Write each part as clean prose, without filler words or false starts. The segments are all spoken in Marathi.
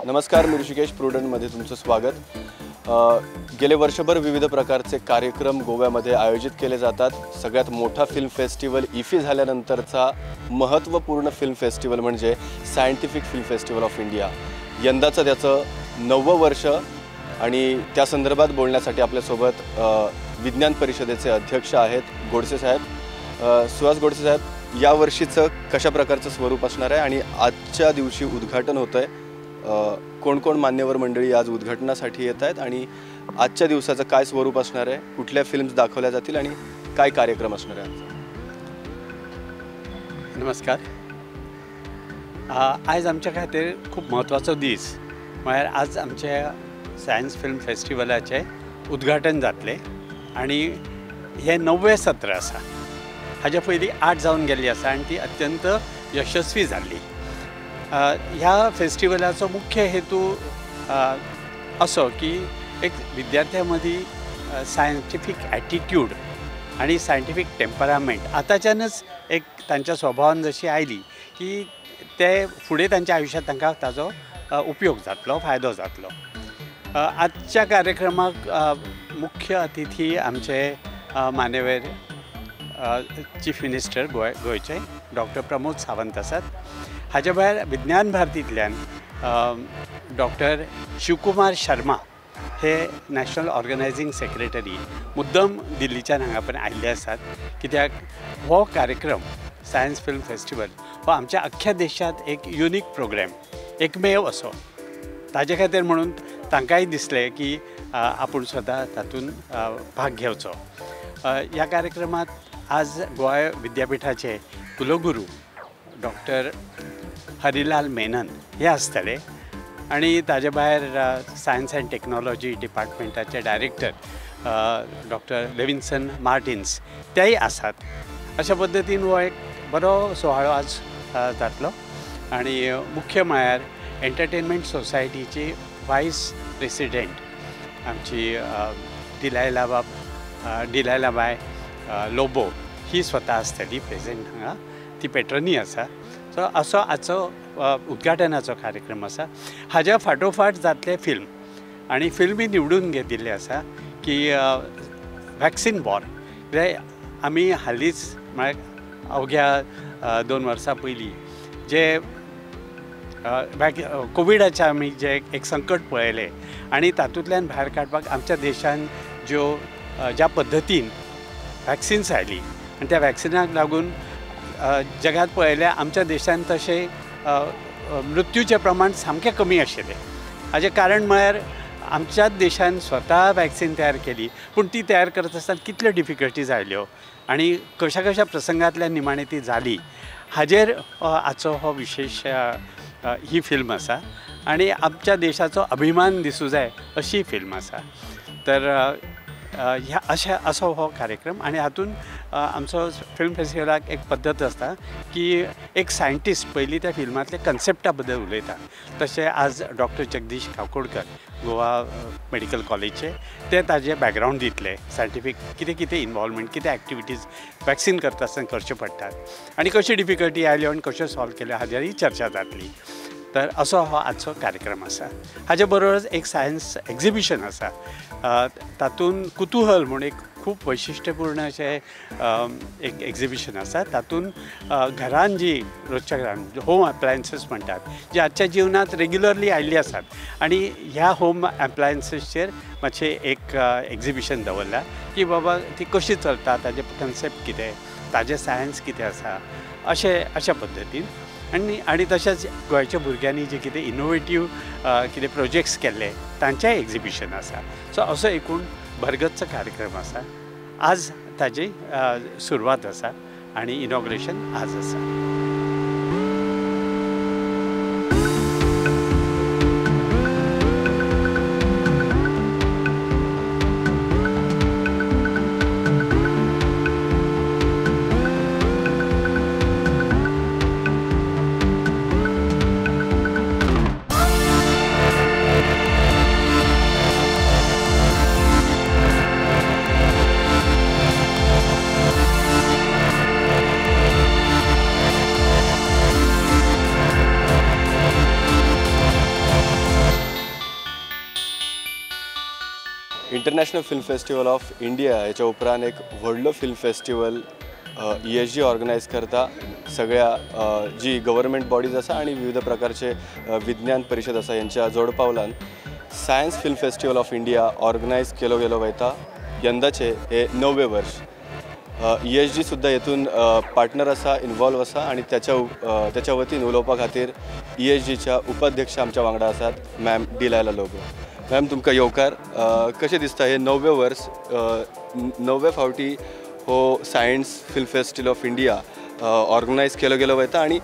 नमस्कार, मी ऋषिकेश प्रुडंटमध्ये तुमचं स्वागत। गेले वर्षभर विविध प्रकारचे कार्यक्रम गोव्यामध्ये आयोजित केले जातात। सगळ्यात मोठा फिल्म फेस्टिवल इफी झाल्यानंतरचा महत्त्वपूर्ण फिल्म फेस्टिवल म्हणजे scientific film festival of India. यंदाचं त्याचं 9वं वर्ष आणि त्या संदर्भात बोलण्यासाठी आपल्यासोबत विज्ञान परिषदेचे अध्यक्ष आहेत गोडसे साहेब। सुहास गोडसे साहेब, या वर्षीचं कशा प्रकारचं स्वरूप असणार आहे आणि आजच्या दिवशी उद्घाटन होतंय? कोण कोण मान्यवर मंडळी आज उद्घाटनासाठी येत आहेत आणि आजच्या दिवसाचं काय स्वरूप असणार आहे? कुठल्या फिल्म्स दाखवल्या जातील आणि काय कार्यक्रम असणार आहे? नमस्कार। आज आमच्या खातीर खूप महत्वाचो दीस, म्हळ्यार आज आमच्या सायन्स फिल्म फेस्टिवलाचे उद्घाटन जातले आणि हे 9वें सत्र आसा। हाज्या पयलीं 8 जावन गेल्ली आसा आणि ती अत्यंत यशस्वी जाल्ली। ह्या फेस्टिवलाचो मुख्य हेतू असो की एक विद्यार्थ्यां मदीं सायंटिफीक एटिट्यूड आणि सायंटिफीक टेम्परामेंट आताच्यानच एक तांच्या स्वभावान जशी आयली की ते फुडें तांच्या आयुश्यांत तांकां ताजो उपयोग जातलो, फायदो जातलो। आजच्या कार्यक्रमाक मुख्य अतिथी आमचे मान्यवर चीफ मिनिस्टर गोंयचे डॉक्टर प्रमोद सावंत आसात। हाजे भायर विज्ञान भारतींतल्यान डॉक्टर शिवकुमार शर्मा हे नॅशनल ऑर्गनायझींग सेक्रेटरी मुद्दम दिल्लीच्यान हांगा पण आयिल्ले आसात, कित्याक हो कार्यक्रम सायन्स फिल्म फेस्टिवल हो आमच्या अख्ख्या देशांत एक युनिक प्रोग्राम, एकमेव असो। ताजे खातीर म्हणून तांकांय दिसलें की आपूण स्वता तातूंत भाग घेवचो। ह्या कार्यक्रमात आज गोंय विद्यापीठाचे कुलगुरू डॉक्टर हरिलाल मेनन हे आसतले आणि ताजे भायर सायन्स एंड टेक्नॉलॉजी डिपार्टमेंटाचे डायरेक्टर डॉक्टर लेविन्सन मार्टिन्स तेय आसात। अशा पद्दतीन हो एक बरो सुवाळो आज जातलो आणि मुख्य म्हळ्यार एंटरटेनमेंट सोसायटीची वायस प्रेसिडेंट आमची डिलायलाबाय लोबो ही स्वता आसतली प्रेजेंट हांगा, ती पेट्रनी आसा। सो असो आजचो उद्घाटनाचो कार्यक्रम आसा। हाज्या फाटोफाट जातले फिल्म आणि फिल्मी निवडून घेतिल्ले आसा की वॅक्सीन वॉर। कित्याक आमी हालींच म्हळ्यार अवघ्या 2 वर्सां पयलीं जे कोविडाचे आमी जे एक संकट पळयलें आणि तातूंतल्यान भायर काडपाक आमच्या देशान ज्या पद्दतीन वॅक्सिन्स आयली आणि त्या वॅक्सिनाक लागून जगात पळयल्या आमच्या देशान तशें मृत्यूचें प्रमाण सामकें कमी आशिल्लें। हाजें कारण म्हळ्यार आमच्याच देशान स्वता वॅक्सीन तयार केली, पूण ती तयार करता आसतना कितल्यो डिफिकल्टीज आयल्यो आणि कशा कशा प्रसंगांतल्यान निमाणी ती जाली, हाजेर आजचो हो विशेष ही फिल्म आसा आणि आमच्या देशाचो अभिमान दिसूं जाय अशी फिल्म आसा। तर ह्या असो हो कार्यक्रम आणि हातूंत आमचो फिल्म फेस्टिवलाक एक पद्दत आसता की एक सायंटिस्ट पयलीं त्या फिल्मांतल्या कन्सेप्टा बद्दल उलयता। तशें आज डॉक्टर जगदीश काकोडकर गोवा मेडिकल कॉलेजचे ते ताजे बॅकग्रावंड दितले, सायंटिफीक कितें कितें इनवॉल्वमेंट, कितें एक्टिविटीज वॅक्सीन करता आसतना करच्यो पडटात आणि कशी डिफिकल्टी आयल्यो आनी कश्यो सॉल्व केल्यो हाजेरय चर्चा जातली। तर असो हो आजचो कार्यक्रम आसा। हाजे बरोबरच एक सायन्स एक्झिबिशन आसा, तातूंत कुतूहल म्हूण एक खूब वैशिश्ट्यपूर्ण अशें एक एक्झिबिशन आसा। तातूंत घरान जी रोजच्या घरान होम एप्लायन्सीस म्हणटात, जे आजच्या जिवनांत रेग्युलरली आयिल्ली आसात आणि ह्या होम एप्लायन्सीसचेर मातशें एक एक्झिबिशन दवरला की बाबा ती कशी चलता, ताजे कन्सेप्ट कितें, ताजें सायन्स कितें आसा, अशा पद्दतीन आणि तशेंच गोंयच्या भुरग्यांनी जे कितें इनोवेटीव कितें प्रोजेक्ट्स केल्ले तांचेंय एक्झिबिशन आसा। सो असो एकूण भरगच्च कार्यक्रम आसा। आज ताजी सुरवात आसा आणि इनॉग्रेशन आज आसा। International film festival of India हेच्या उपरांत एक व्हडलो फिल्म फेस्टिवल ESG ऑर्गनायज करता सगळ्या जी गव्हर्मेंट बॉडीज आसा आणि विविध प्रकारचे विज्ञान परिशद आसा यांच्या जोडपावलान science film festival of India organise केलो गेलो वयता. यंदाचे हे 9वे वर्ष. ESG सुद्धा हेतून पार्टनर आसा, इन्वॉल्व आसा आणि त्याच्या वतीन उलोवपा खातीर ESGच्या उपाध्यक्ष आमच्या वांगडा आसात मॅम डी लायला लोबो. मॅम तुमकां येवकार. कशें दिसता हे 9वे वर्स 9वे फावटी हो science film festival of India organise केलो गेलो वयता आणि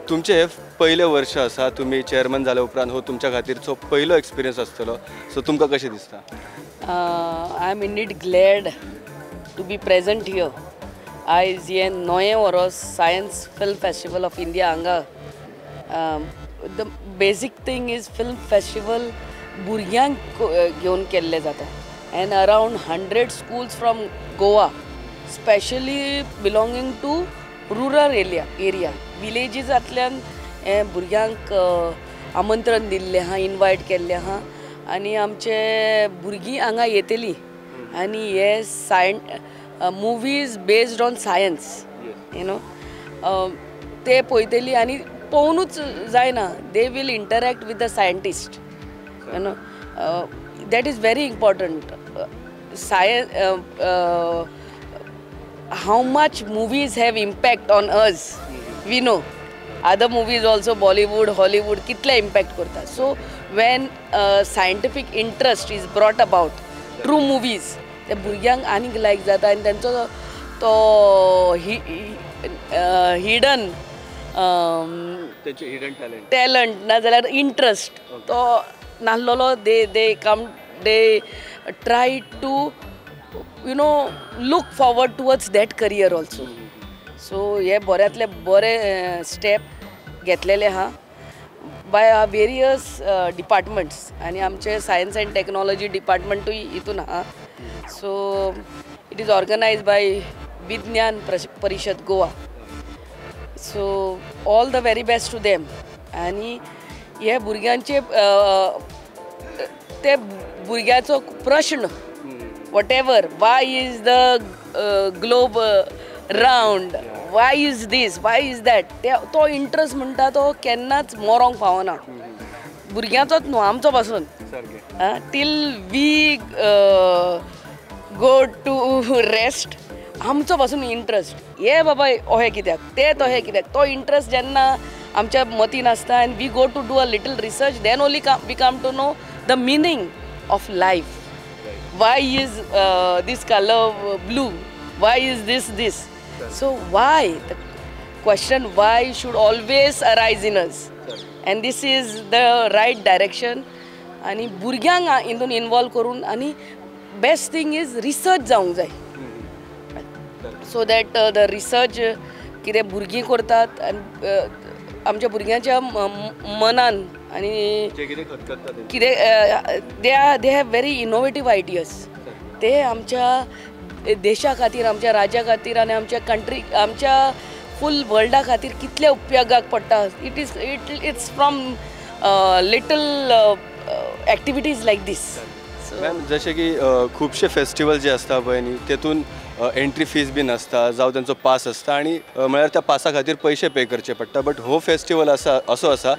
तुमचे हे पहिले वर्ष आसा, तुम्ही चेअरमन जाल्या उपरांत हो तुमच्या खातीरचो पयलो एक्सपिरियन्स आसतलो. सो तुमकां कशें दिसता? I am indeed glad to be present here. आयज हे 9वें वर्स science film festival of India हांगा. The basic thing is film festival भुरग्यांक घेवन केल्ले जाता and around 100 schools from Goa, specially belonging to rural area. Villagesatल्यान भुरग्यांक आमंत्रण दिल्लें आहा, इनवायट केल्लें आहा आनी आमचे भुरगीं हांगा येतलीं आनी हे मुवीज बेस्ड ऑन सायन्स ते पळयतलीं आनी पळोवनूच जायना. They will interact with the scientist. That is very important. Science, how much movies have impact on us, we know. Other movies also, Bollywood, Hollywood, कितले impact करता. So when scientific interest is brought about through movies, ते भुरग्यांक आनीक लायक जाता आनी तेंचो तो हिडन टॅलंट नाजाल्यार इंट्रस्ट तो नाहलोलो they try to look forward towards that career also. So हे बऱ्यातले बरे स्टेप घेतलेले आहा बाय वेरियस डिपार्टमेंट्स आनी आमचे सायन्स एंड टेक्नॉलॉजी डिपार्टमेंटूय हितून आहा. So it is organise by Vigyan Parishad Goa. So all the very best to them. आनी हे भुरग्यांचे ते भुरग्याचो प्रश्न whatever why is the globe round, why is this, why is that, तो इंट्रस्ट म्हणटा तो केन्नाच मोरोंक पावना भुरग्यांचोच न्हू आमचो पासून. Till we go to rest आमचो पासून इंट्रस्ट हे बाबा अहें कित्याक ते तहें कित्याक तो इंट्रस्ट जेन्ना आमच्या मतीन आसता and we go to do a little research then only we come to know the meaning of life. Why is this colour blue, why is this. So why the question why should always arise in us and this is the right direction. आनी भुरग्यांक हितून इनवॉल्व करून आनी बेस्ट थिंग इज रिसर्च जावंक जाय. सो दॅट द रिसर्च कितें भुरगीं करतात आनी आमच्या भुरग्यांच्या मनान आनी कितें they have very innovative ideas. ते आमच्या देशा खातीर, आमच्या राज्या खातीर आनी आमच्या कंट्री, आमच्या फूल वर्ल्डा खातीर कितले उपयोगाक पडटा. It's from little activities like this. Ma'am जशें की खुबशे फेस्टिवल जे आसता पळय न्ही तेतून एंट्री फीज बी नासता जावं त्यांचो पास आसता आनी म्हळ्यार त्या पासा खातीर पयशे पे करचे पडटा. बट हो फेस्टिवल आसा असो आसा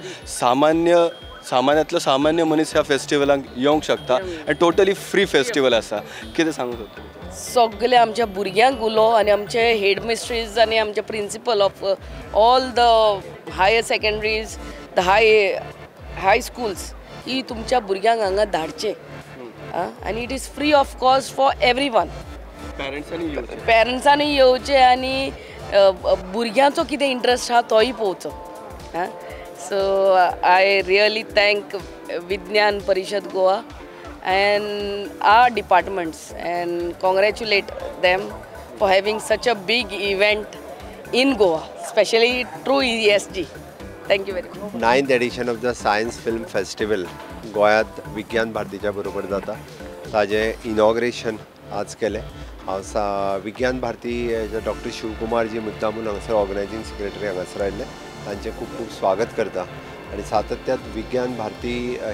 सामान्यांतलो सामान्य मनीस ह्या फेस्टिवलाक येवंक शकता आनी टोटली फ्री फेस्टिवल आसा. कितें सांगूं सोदता? सगळे आमच्या भुरग्यांक उलो आनी आमचे हेड मिस्ट्रीज आनी आमचे principal of all the higher secondaries, the high schools ही तुमच्या भुरग्यांक हांगा धाडचे आनी it is free of cost for everyone. पेरंट्सांनी येवचे आनी भुरग्यांचो कितें इंट्रस्ट आहा तोय पळोवचो. So I really thank Vidnyan Parishad Goa and our departments and congratulate them for having such a big event in Goa, especially through ESG. Thank you very much. 9th edition of the Science Film Festival गोयात विज्ञान भारतीच्या बरोबर जाता. ताजे इनॉग्रेशन आज केले. हांव विज्ञान भारती डॉक्टर शिवकुमार जी मुद्दामून हांगासर ऑर्गनायझींग सेक्रेटरी हांगासर आयिल्ले तांचें खूब खूब स्वागत करता आणि सातत्यात विज्ञान भारती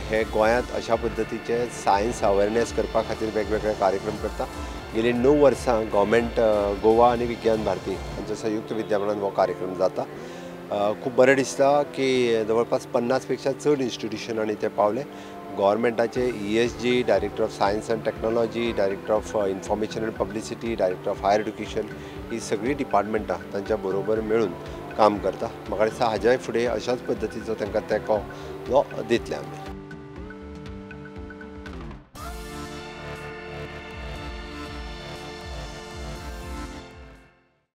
हे गोंयांत अशा पद्दतीचे सायन्स अवेरनेस करपा खातीर वेगवेगळे कार्यक्रम करता. गेली 9 वर्सां गव्हर्मेंट गोवा आणि विज्ञान भारती हांच्या संयुक्त विद्यमानान हो कार्यक्रम जाता. खूब बरें दिसता की जवळपास 50 पेक्षा चड इन्स्टिट्यूशनांनी ते पावले. गव्हर्मेंटाचे ESG, director of science and technology, director of information and publicity, director of higher education ही सगळी डिपार्टमेंटां तांच्या बरोबर मेळून काम करता. म्हाका दिसता हाज्याय फुडें अशाच पद्दतीचो तांकां तेंको दितले आमी.